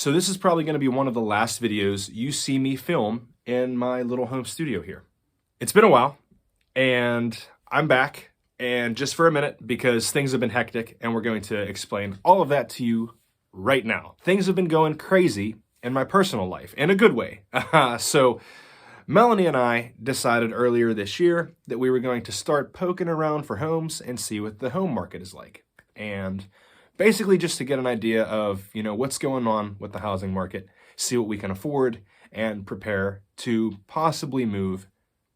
So this is probably going to be one of the last videos you see me film in my little home studio here. It's been a while, and I'm back, and just for a minute, because things have been hectic, and we're going to explain all of that to you right now. Things have been going crazy in my personal life, in a good way. So Melanie and I decided earlier this year that we were going to start poking around for homes and see what the home market is like. And basically just to get an idea of, what's going on with the housing market, see what we can afford, and prepare to possibly move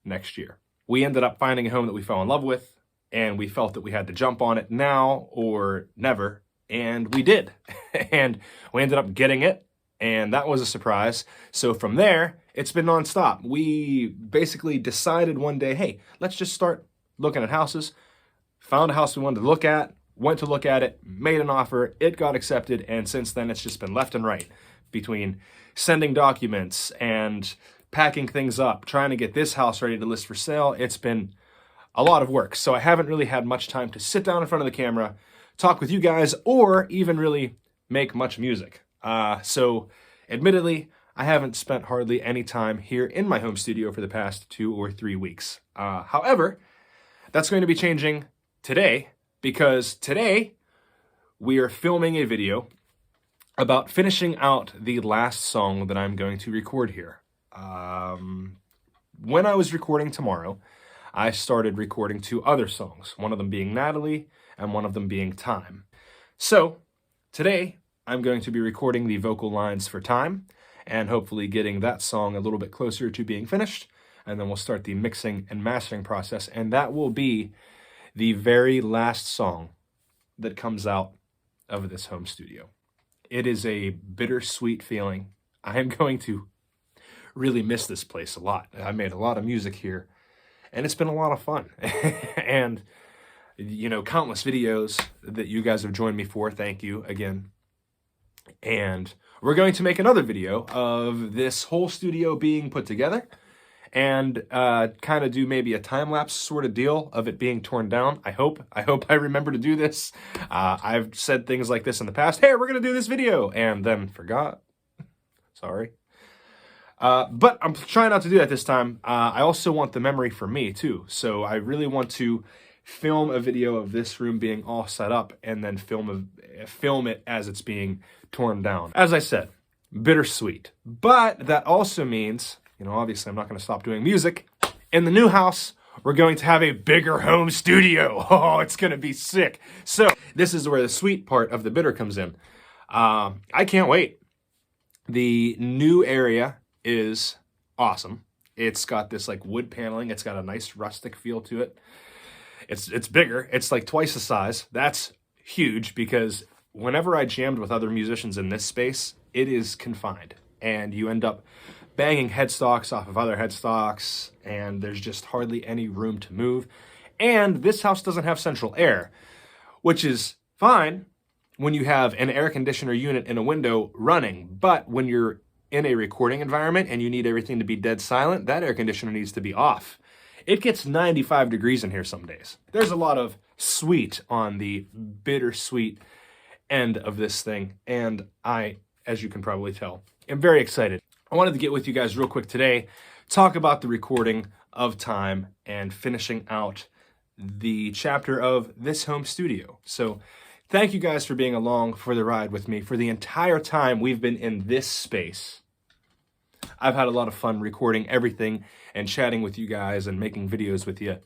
next year. We ended up finding a home that we fell in love with, and we felt that we had to jump on it now or never, and we did. And we ended up getting it, and that was a surprise. So from there, it's been nonstop. We basically decided one day, hey, let's just start looking at houses. Found a house we wanted to look at, went to look at it, made an offer, it got accepted, and since then it's just been left and right between sending documents and packing things up, trying to get this house ready to list for sale. It's been a lot of work, so I haven't really had much time to sit down in front of the camera, talk with you guys, or even really make much music. So admittedly, I haven't spent hardly any time here in my home studio for the past 2 or 3 weeks. However, that's going to be changing today, because today we are filming a video about finishing out the last song that I'm going to record here. When I was recording tomorrow, I started recording 2 other songs, one of them being Natalie and one of them being Time. So today I'm going to be recording the vocal lines for Time and hopefully getting that song a little bit closer to being finished, and then we'll start the mixing and mastering process, and that will be the very last song that comes out of this home studio. It is a bittersweet feeling. I am going to really miss this place a lot. I made a lot of music here, and it's been a lot of fun. And, countless videos that you guys have joined me for. Thank you again. And we're going to make another video of this whole studio being put together, and kind of do maybe a time-lapse sort of deal of it being torn down. I hope I remember to do this. I've said things like this in the past. Hey, we're going to do this video, and then forgot. Sorry. But I'm trying not to do that this time. I also want the memory for me, too. So I really want to film a video of this room being all set up, and then film it as it's being torn down. As I said, bittersweet. But that also means, obviously I'm not going to stop doing music. In the new house, we're going to have a bigger home studio. Oh, it's going to be sick. So this is where the sweet part of the bitter comes in. I can't wait. The new area is awesome. It's got this wood paneling. It's got a nice rustic feel to it. It's bigger. It's like twice the size. That's huge, because whenever I jammed with other musicians in this space, it is confined, and you end up banging headstocks off of other headstocks, and there's just hardly any room to move. And this house doesn't have central air, which is fine when you have an air conditioner unit in a window running, but when you're in a recording environment and you need everything to be dead silent, that air conditioner needs to be off. It gets 95 degrees in here some days. There's a lot of sweet on the bittersweet end of this thing, and I, as you can probably tell, am very excited. I wanted to get with you guys real quick today, talk about the recording of Time and finishing out the chapter of this home studio. So thank you guys for being along for the ride with me for the entire time we've been in this space. I've had a lot of fun recording everything and chatting with you guys and making videos with you.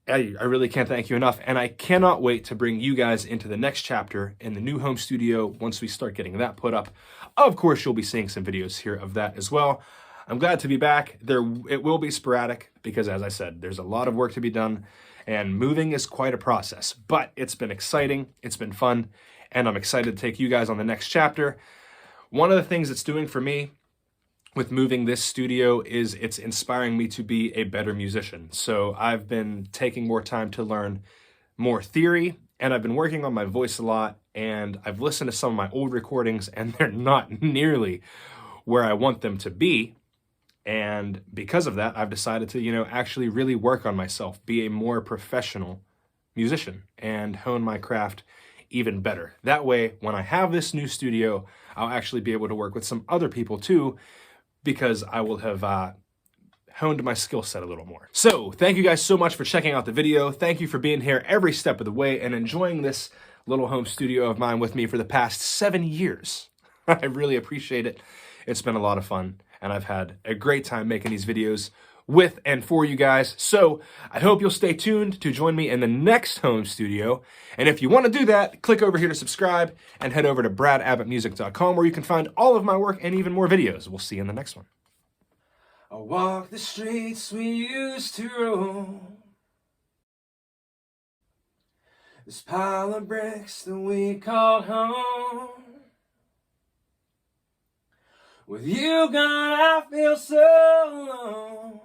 I really can't thank you enough, and I cannot wait to bring you guys into the next chapter in the new home studio once we start getting that put up. Of course, you'll be seeing some videos here of that as well. I'm glad to be back. It will be sporadic because, as I said, there's a lot of work to be done, and moving is quite a process, but it's been exciting, it's been fun, and I'm excited to take you guys on the next chapter. One of the things it's doing for me with moving this studio is it's inspiring me to be a better musician. So I've been taking more time to learn more theory, and I've been working on my voice a lot, and I've listened to some of my old recordings, and they're not nearly where I want them to be. And because of that, I've decided to, actually really work on myself, be a more professional musician, and hone my craft even better. That way, when I have this new studio, I'll actually be able to work with some other people too, because I will have honed my skill set a little more. So thank you guys so much for checking out the video. Thank you for being here every step of the way and enjoying this little home studio of mine with me for the past 7 years. I really appreciate it. It's been a lot of fun, and I've had a great time making these videos with and for you guys. So I hope you'll stay tuned to join me in the next home studio. And if you want to do that, click over here to subscribe and head over to bradabbotmusic.com, where you can find all of my work and even more videos. We'll see you in the next one. I walk the streets we used to roam, this pile of bricks that we called home. With you gone, I feel so alone.